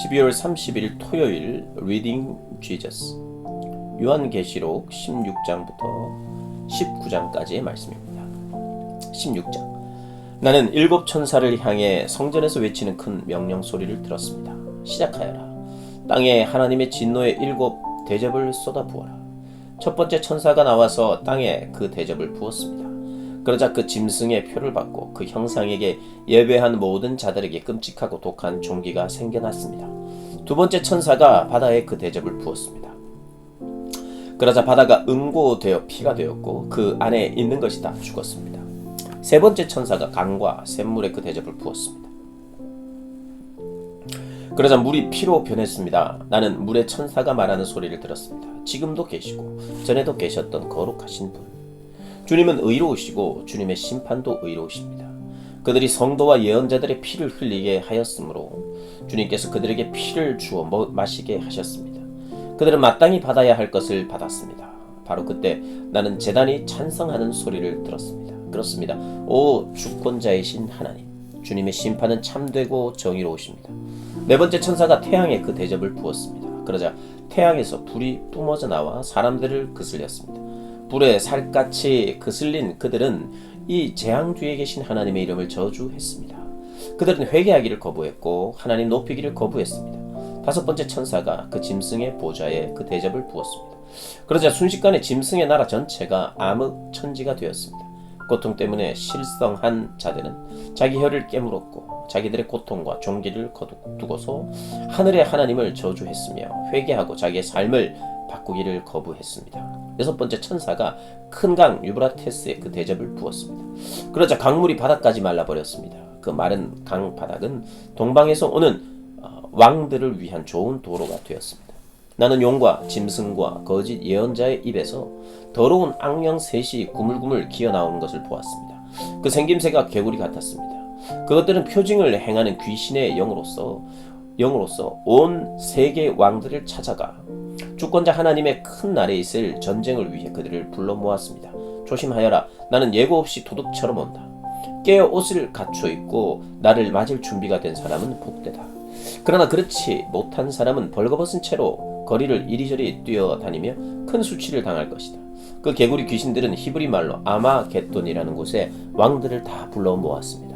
12월 30일 토요일 리딩 지저스 요한계시록 16장부터 19장까지의 말씀입니다. 16장 나는 일곱 천사를 향해 성전에서 외치는 큰 명령 소리를 들었습니다. 시작하여라. 땅에 하나님의 진노의 일곱 대접을 쏟아부어라. 첫 번째 천사가 나와서 땅에 그 대접을 부었습니다. 그러자 그 짐승의 표를 받고 그 형상에게 예배한 모든 자들에게 끔찍하고 독한 종기가 생겨났습니다. 두 번째 천사가 바다에 그 대접을 부었습니다. 그러자 바다가 응고되어 피가 되었고 그 안에 있는 것이 다 죽었습니다. 세 번째 천사가 강과 샘물에 그 대접을 부었습니다. 그러자 물이 피로 변했습니다. 나는 물의 천사가 말하는 소리를 들었습니다. 지금도 계시고 전에도 계셨던 거룩하신 분, 주님은 의로우시고 주님의 심판도 의로우십니다. 그들이 성도와 예언자들의 피를 흘리게 하였으므로 주님께서 그들에게 피를 주어 마시게 하셨습니다. 그들은 마땅히 받아야 할 것을 받았습니다. 바로 그때 나는 제단이 찬성하는 소리를 들었습니다. 그렇습니다. 오 주권자이신 하나님, 주님의 심판은 참되고 정의로우십니다. 네 번째 천사가 태양에 그 대접을 부었습니다. 그러자 태양에서 불이 뿜어져 나와 사람들을 그슬렸습니다. 불에 살갗이 그슬린 그들은 이 재앙 뒤에 계신 하나님의 이름을 저주했습니다. 그들은 회개하기를 거부했고 하나님 높이기를 거부했습니다. 다섯 번째 천사가 그 짐승의 보좌에 그 대접을 부었습니다. 그러자 순식간에 짐승의 나라 전체가 암흑천지가 되었습니다. 고통 때문에 실성한 자들은 자기 혀를 깨물었고 자기들의 고통과 종기를 두고서 하늘의 하나님을 저주했으며 회개하고 자기의 삶을 바꾸기를 거부했습니다. 여섯 번째 천사가 큰 강 유브라테스에 그 대접을 부었습니다. 그러자 강물이 바닥까지 말라버렸습니다. 그 마른 강 바닥은 동방에서 오는 왕들을 위한 좋은 도로가 되었습니다. 나는 용과 짐승과 거짓 예언자의 입에서 더러운 악령 셋이 구물구물 기어나오는 것을 보았습니다. 그 생김새가 개구리 같았습니다. 그것들은 표징을 행하는 귀신의 영으로서 온 세계 왕들을 찾아가 주권자 하나님의 큰 날에 있을 전쟁을 위해 그들을 불러 모았습니다. 조심하여라. 나는 예고 없이 도둑처럼 온다. 깨어 옷을 갖춰 입고 나를 맞을 준비가 된 사람은 복되다. 그러나 그렇지 못한 사람은 벌거벗은 채로 거리를 이리저리 뛰어다니며 큰 수치를 당할 것이다. 그 개구리 귀신들은 히브리 말로 아마겟돈이라는 곳에 왕들을 다 불러 모았습니다.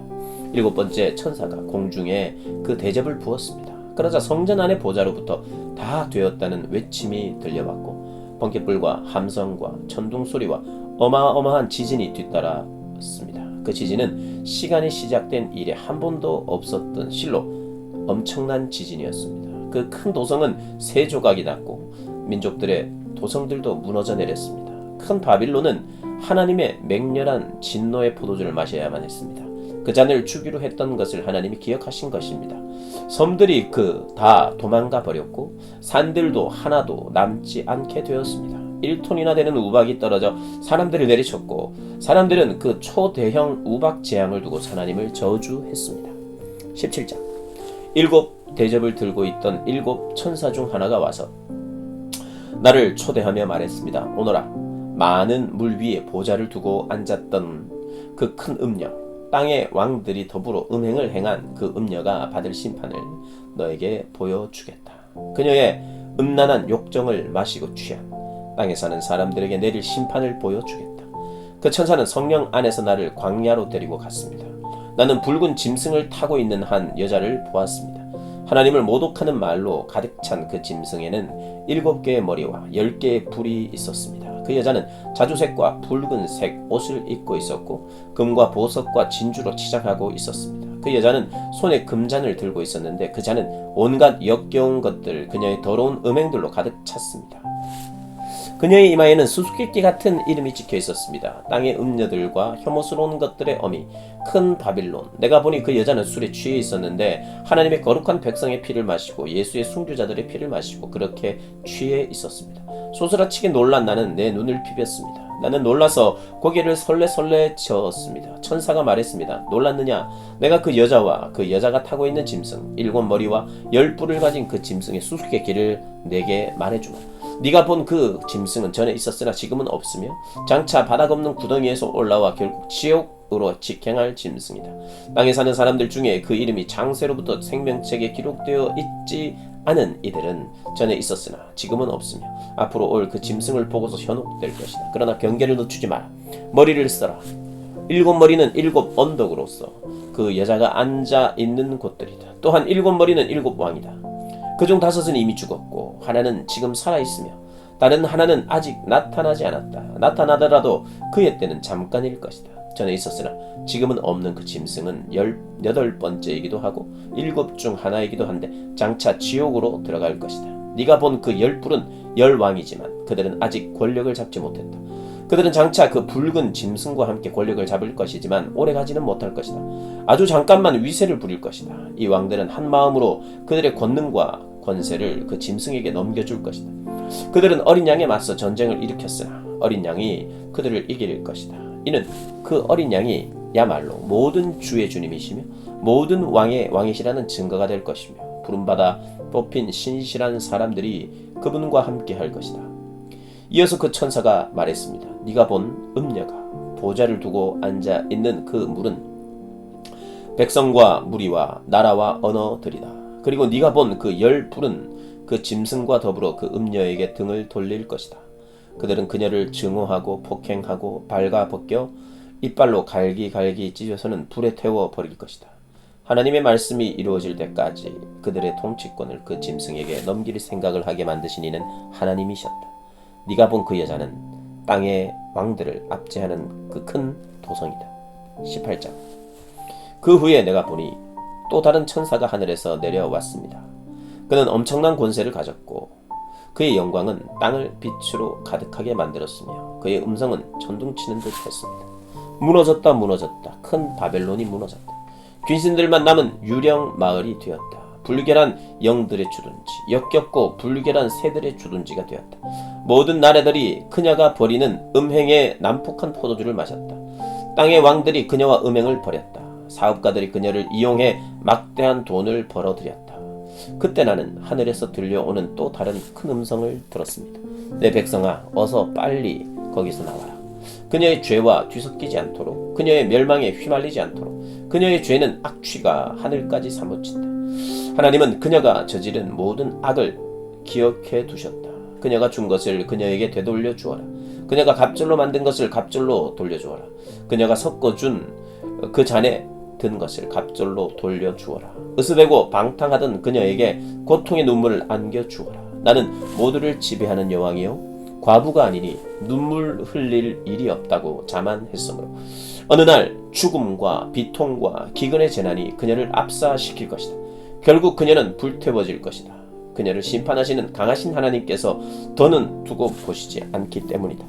일곱 번째 천사가 공중에 그 대접을 부었습니다. 그러자 성전 안의 보좌로부터 다 되었다는 외침이 들려왔고 번갯불과 함성과 천둥소리와 어마어마한 지진이 뒤따랐습니다. 그 지진은 시간이 시작된 이래 한 번도 없었던 실로 엄청난 지진이었습니다. 그 큰 도성은 세 조각이 났고 민족들의 도성들도 무너져 내렸습니다. 큰 바빌론은 하나님의 맹렬한 진노의 포도주를 마셔야만 했습니다. 그 잔을 주기로 했던 것을 하나님이 기억하신 것입니다. 섬들이 다 도망가 버렸고 산들도 하나도 남지 않게 되었습니다. 1톤이나 되는 우박이 떨어져 사람들을 내리쳤고 사람들은 그 초대형 우박 재앙을 두고 하나님을 저주했습니다. 17장 일곱 대접을 들고 있던 일곱 천사 중 하나가 와서 나를 초대하며 말했습니다. 오너라, 많은 물 위에 보좌를 두고 앉았던 그 큰 음녀, 땅의 왕들이 더불어 음행을 행한 그 음녀가 받을 심판을 너에게 보여주겠다. 그녀의 음란한 욕정을 마시고 취한 땅에 사는 사람들에게 내릴 심판을 보여주겠다. 그 천사는 성령 안에서 나를 광야로 데리고 갔습니다. 나는 붉은 짐승을 타고 있는 한 여자를 보았습니다. 하나님을 모독하는 말로 가득 찬 그 짐승에는 7개의 머리와 10개의 불이 있었습니다. 그 여자는 자주색과 붉은색 옷을 입고 있었고 금과 보석과 진주로 치장하고 있었습니다. 그 여자는 손에 금잔을 들고 있었는데 그 잔은 온갖 역겨운 것들, 그녀의 더러운 음행들로 가득 찼습니다. 그녀의 이마에는 수수께끼 같은 이름이 찍혀 있었습니다. 땅의 음녀들과 혐오스러운 것들의 어미, 큰 바빌론. 내가 보니 그 여자는 술에 취해 있었는데 하나님의 거룩한 백성의 피를 마시고 예수의 순교자들의 피를 마시고 그렇게 취해 있었습니다. 소스라치게 놀란 나는 내 눈을 비볐습니다. 나는 놀라서 고개를 설레설레 저었습니다. 천사가 말했습니다. 놀랐느냐? 내가 그 여자와 그 여자가 타고 있는 짐승, 7머리와 10뿔을 가진 그 짐승의 수수께끼를 내게 말해주마. 네가 본 그 짐승은 전에 있었으나 지금은 없으며 장차 바닥 없는 구덩이에서 올라와 결국 지옥 으로 직행할 짐승이다. 땅에 사는 사람들 중에 그 이름이 장세로부터 생명책에 기록되어 있지 않은 이들은 전에 있었으나 지금은 없으며 앞으로 올 그 짐승을 보고서 현혹될 것이다. 그러나 경계를 늦추지 마라. 머리를 써라. 7머리는 7 언덕으로서 그 여자가 앉아 있는 곳들이다. 또한 7머리는 7 왕이다. 그중 5은 이미 죽었고 하나는 지금 살아있으며 다른 하나는 아직 나타나지 않았다. 나타나더라도 그의 때는 잠깐일 것이다. 전에 있었으나 지금은 없는 그 짐승은 18번째이기도 하고 7 중 하나이기도 한데 장차 지옥으로 들어갈 것이다. 네가 본 그 10뿔은 10왕이지만 그들은 아직 권력을 잡지 못했다. 그들은 장차 그 붉은 짐승과 함께 권력을 잡을 것이지만 오래가지는 못할 것이다. 아주 잠깐만 위세를 부릴 것이다. 이 왕들은 한 마음으로 그들의 권능과 권세를 그 짐승에게 넘겨줄 것이다. 그들은 어린 양에 맞서 전쟁을 일으켰으나 어린 양이 그들을 이길 것이다. 이는 그 어린 양이 야말로 모든 주의 주님이시며 모든 왕의 왕이시라는 증거가 될 것이며 부름받아 뽑힌 신실한 사람들이 그분과 함께 할 것이다. 이어서 그 천사가 말했습니다. 네가 본 음녀가 보좌를 두고 앉아 있는 그 물은 백성과 무리와 나라와 언어들이다. 그리고 네가 본 그 10뿔은 그 짐승과 더불어 그 음녀에게 등을 돌릴 것이다. 그들은 그녀를 증오하고 폭행하고 발가벗겨 이빨로 갈기갈기 찢어서는 불에 태워 버릴 것이다. 하나님의 말씀이 이루어질 때까지 그들의 통치권을 그 짐승에게 넘길 생각을 하게 만드신 이는 하나님이셨다. 네가 본 그 여자는 땅의 왕들을 압제하는 그 큰 도성이다. 18장. 그 후에 내가 보니 또 다른 천사가 하늘에서 내려왔습니다. 그는 엄청난 권세를 가졌고 그의 영광은 땅을 빛으로 가득하게 만들었으며 그의 음성은 천둥치는 듯 했습니다. 무너졌다 무너졌다. 큰 바벨론이 무너졌다. 귀신들만 남은 유령 마을이 되었다. 불결한 영들의 주둔지, 역겹고 불결한 새들의 주둔지가 되었다. 모든 나라들이 그녀가 버리는 음행의 난폭한 포도주를 마셨다. 땅의 왕들이 그녀와 음행을 벌였다. 사업가들이 그녀를 이용해 막대한 돈을 벌어들였다. 그때 나는 하늘에서 들려오는 또 다른 큰 음성을 들었습니다. 내 백성아, 어서 빨리 거기서 나와라. 그녀의 죄와 뒤섞이지 않도록, 그녀의 멸망에 휘말리지 않도록. 그녀의 죄는 악취가 하늘까지 사무친다. 하나님은 그녀가 저지른 모든 악을 기억해 두셨다. 그녀가 준 것을 그녀에게 되돌려 주어라. 그녀가 갑절로 만든 것을 갑절로 돌려주어라. 그녀가 섞어준 그 잔에 든 것을 갑절로 돌려주어라. 으스대고 방탕하던 그녀에게 고통의 눈물을 안겨주어라. 나는 모두를 지배하는 여왕이요 과부가 아니니 눈물 흘릴 일이 없다고 자만했으므로 어느 날 죽음과 비통과 기근의 재난이 그녀를 압사시킬 것이다. 결국 그녀는 불태워질 것이다. 그녀를 심판하시는 강하신 하나님께서 더는 두고 보시지 않기 때문이다.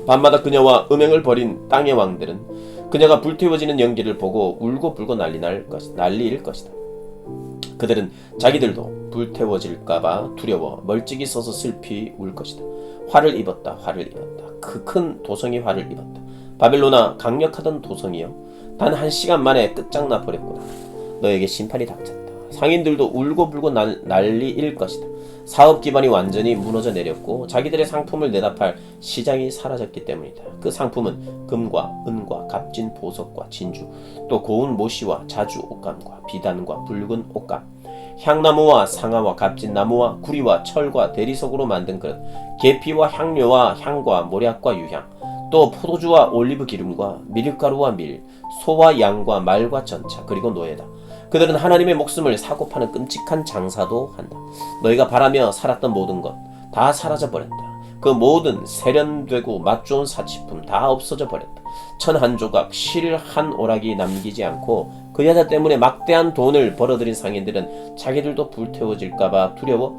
밤마다 그녀와 음행을 벌인 땅의 왕들은 그녀가 불태워지는 연기를 보고 울고 불고 난리일 것이다. 그들은 자기들도 불태워질까봐 두려워 멀찍이 서서 슬피 울 것이다. 화를 입었다. 화를 입었다. 그 큰 도성이 화를 입었다. 바벨론아, 강력하던 도성이여, 단 1시간 만에 끝장나 버렸구나. 너에게 심판이 닥쳤다. 상인들도 울고 불고 난리일 것이다. 사업 기반이 완전히 무너져 내렸고 자기들의 상품을 내다 팔 시장이 사라졌기 때문이다. 그 상품은 금과 은과 값진 보석과 진주, 또 고운 모시와 자주 옷감과 비단과 붉은 옷감, 향나무와 상아와 값진 나무와 구리와 철과 대리석으로 만든 그릇, 계피와 향료와 향과 모략과 유향, 또 포도주와 올리브 기름과 밀가루와 밀, 소와 양과 말과 전차, 그리고 노예다. 그들은 하나님의 목숨을 사고 파는 끔찍한 장사도 한다. 너희가 바라며 살았던 모든 것 다 사라져 버렸다. 그 모든 세련되고 맛 좋은 사치품 다 없어져 버렸다. 천 한 조각, 실 한 오락이 남기지 않고 그 여자 때문에 막대한 돈을 벌어들인 상인들은 자기들도 불태워질까봐 두려워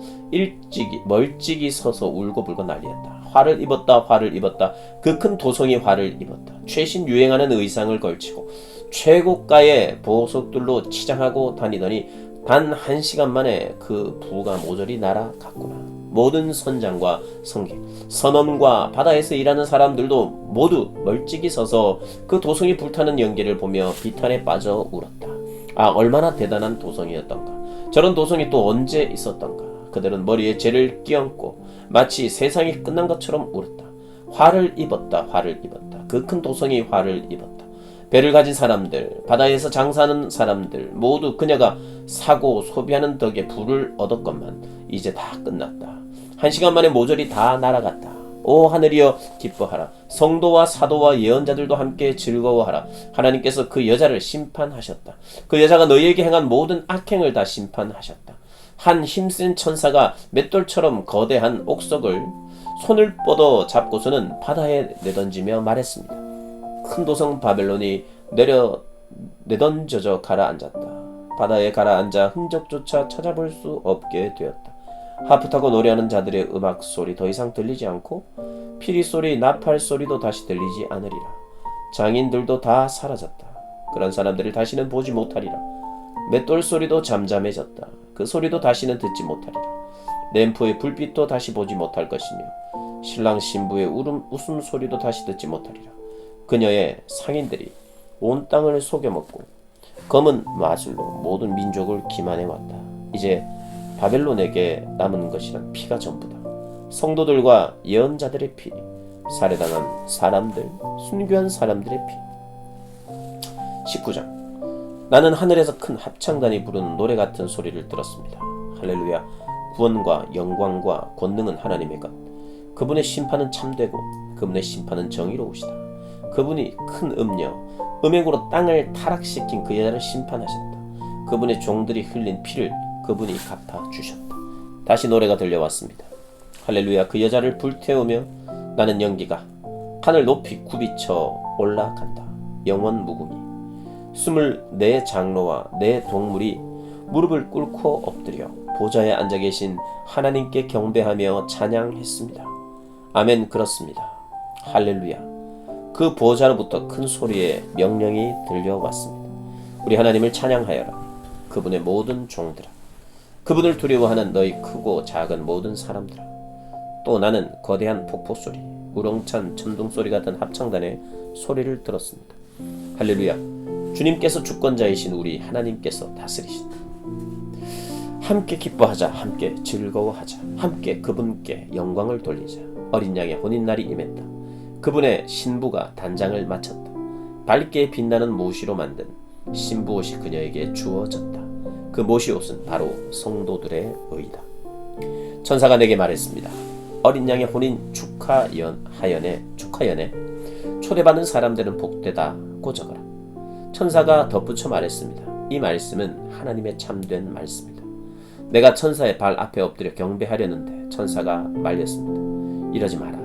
멀찍이 서서 울고 불고 난리였다. 화를 입었다. 화를 입었다. 그 큰 도성이 화를 입었다. 최신 유행하는 의상을 걸치고 최고가의 보석들로 치장하고 다니더니 단 1시간 만에 그 부가 모조리 날아갔구나. 모든 선장과 성객, 선원과 바다에서 일하는 사람들도 모두 멀찍이 서서 그 도성이 불타는 연기를 보며 비탄에 빠져 울었다. 아, 얼마나 대단한 도성이었던가. 저런 도성이 또 언제 있었던가. 그들은 머리에 죄를 끼얹고 마치 세상이 끝난 것처럼 울었다. 화를 입었다. 화를 입었다. 그 큰 도성이 화를 입었다. 배를 가진 사람들, 바다에서 장사하는 사람들 모두 그녀가 사고 소비하는 덕에 부를 얻었건만 이제 다 끝났다. 1시간 만에 모조리 다 날아갔다. 오 하늘이여 기뻐하라. 성도와 사도와 예언자들도 함께 즐거워하라. 하나님께서 그 여자를 심판하셨다. 그 여자가 너희에게 행한 모든 악행을 다 심판하셨다. 한 힘센 천사가 맷돌처럼 거대한 옥석을 손을 뻗어 잡고서는 바다에 내던지며 말했습니다. 큰 도성 바벨론이 내던져져 가라앉았다. 바다에 가라앉아 흔적조차 찾아볼 수 없게 되었다. 하프 타고 노래하는 자들의 음악 소리 더 이상 들리지 않고 피리 소리, 나팔 소리도 다시 들리지 않으리라. 장인들도 다 사라졌다. 그런 사람들을 다시는 보지 못하리라. 맷돌 소리도 잠잠해졌다. 그 소리도 다시는 듣지 못하리라. 램프의 불빛도 다시 보지 못할 것이며 신랑 신부의 웃음 소리도 다시 듣지 못하리라. 그녀의 상인들이 온 땅을 속여먹고 검은 마술로 모든 민족을 기만해왔다. 이제 바벨론에게 남은 것이란 피가 전부다. 성도들과 예언자들의 피, 살해당한 사람들, 순교한 사람들의 피. 19장. 나는 하늘에서 큰 합창단이 부르는 노래 같은 소리를 들었습니다. 할렐루야. 구원과 영광과 권능은 하나님의 것. 그분의 심판은 참되고 그분의 심판은 정의로우시다. 그분이 큰 음행으로 땅을 타락시킨 그 여자를 심판하셨다. 그분의 종들이 흘린 피를 그분이 갚아주셨다. 다시 노래가 들려왔습니다. 할렐루야. 그 여자를 불태우며 나는 연기가 하늘 높이 굽이쳐 올라간다. 영원 무궁이 24 장로와 4 동물이 무릎을 꿇고 엎드려 보좌에 앉아 계신 하나님께 경배하며 찬양했습니다. 아멘. 그렇습니다. 할렐루야. 그 보좌로부터 큰 소리의 명령이 들려왔습니다. 우리 하나님을 찬양하여라. 그분의 모든 종들아. 그분을 두려워하는 너희 크고 작은 모든 사람들아. 또 나는 거대한 폭포소리, 우렁찬 천둥소리 같은 합창단의 소리를 들었습니다. 할렐루야. 주님께서 주권자이신 우리 하나님께서 다스리신다. 함께 기뻐하자. 함께 즐거워하자. 함께 그분께 영광을 돌리자. 어린 양의 혼인날이 임했다. 그분의 신부가 단장을 마쳤다. 밝게 빛나는 모시로 만든 신부 옷이 그녀에게 주어졌다. 그 모시 옷은 바로 성도들의 의다. 천사가 내게 말했습니다. 어린 양의 혼인 축하연에 초대받는 사람들은 복되다고 적어라. 천사가 덧붙여 말했습니다. 이 말씀은 하나님의 참된 말씀이다. 내가 천사의 발 앞에 엎드려 경배하려는데 천사가 말렸습니다. 이러지 마라.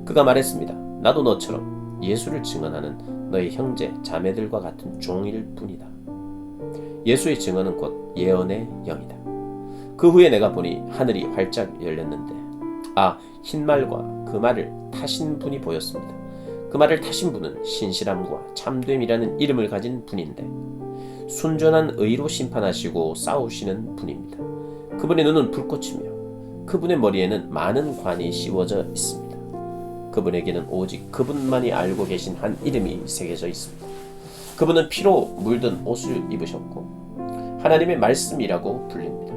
그가 말했습니다. 나도 너처럼 예수를 증언하는 너희 형제 자매들과 같은 종일 뿐이다. 예수의 증언은 곧 예언의 영이다. 그 후에 내가 보니 하늘이 활짝 열렸는데 흰 말과 그 말을 타신 분이 보였습니다. 그 말을 타신 분은 신실함과 참됨이라는 이름을 가진 분인데 순전한 의로 심판하시고 싸우시는 분입니다. 그분의 눈은 불꽃이며 그분의 머리에는 많은 관이 씌워져 있습니다. 그분에게는 오직 그분만이 알고 계신 한 이름이 새겨져 있습니다. 그분은 피로 물든 옷을 입으셨고 하나님의 말씀이라고 불립니다.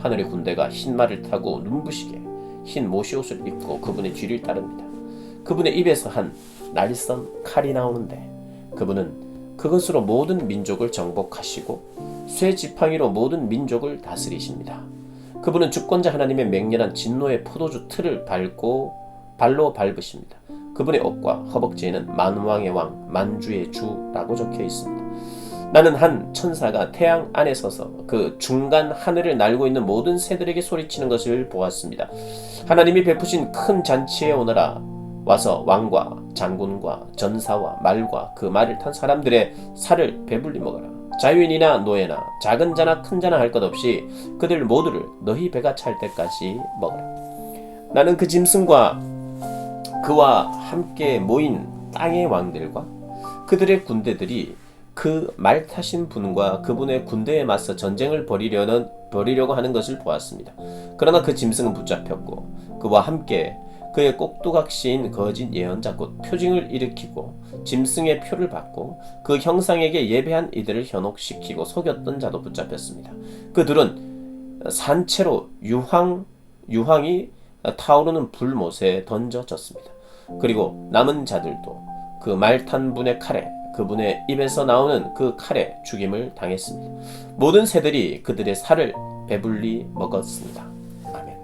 하늘의 군대가 흰 말을 타고 눈부시게 흰 모시옷을 입고 그분의 뒤를 따릅니다. 그분의 입에서 한 날선 칼이 나오는데 그분은 그것으로 모든 민족을 정복하시고 쇠 지팡이로 모든 민족을 다스리십니다. 그분은 주권자 하나님의 맹렬한 진노의 포도주 틀을 발로 밟으십니다. 그분의 옷과 허벅지에는 만왕의 왕, 만주의 주라고 적혀 있습니다. 나는 한 천사가 태양 안에 서서 그 중간 하늘을 날고 있는 모든 새들에게 소리치는 것을 보았습니다. 하나님이 베푸신 큰 잔치에 오너라. 와서 왕과 장군과 전사와 말과 그 말을 탄 사람들의 살을 배불리 먹어라. 자유인이나 노예나 작은 자나 큰 자나 할 것 없이 그들 모두를 너희 배가 찰 때까지 먹어라. 나는 그 짐승과 그와 함께 모인 땅의 왕들과 그들의 군대들이 그 말 타신 분과 그분의 군대에 맞서 전쟁을 벌이려고 하는 것을 보았습니다. 그러나 그 짐승은 붙잡혔고 그와 함께 그의 꼭두각시인 거짓 예언자 곧 표징을 일으키고 짐승의 표를 받고 그 형상에게 예배한 이들을 현혹시키고 속였던 자도 붙잡혔습니다. 그들은 산채로 유황이 타오르는 불못에 던져졌습니다. 그리고 남은 자들도 그 말 탄 분의 칼에 그분의 입에서 나오는 그 칼에 죽임을 당했습니다. 모든 새들이 그들의 살을 배불리 먹었습니다. 아멘.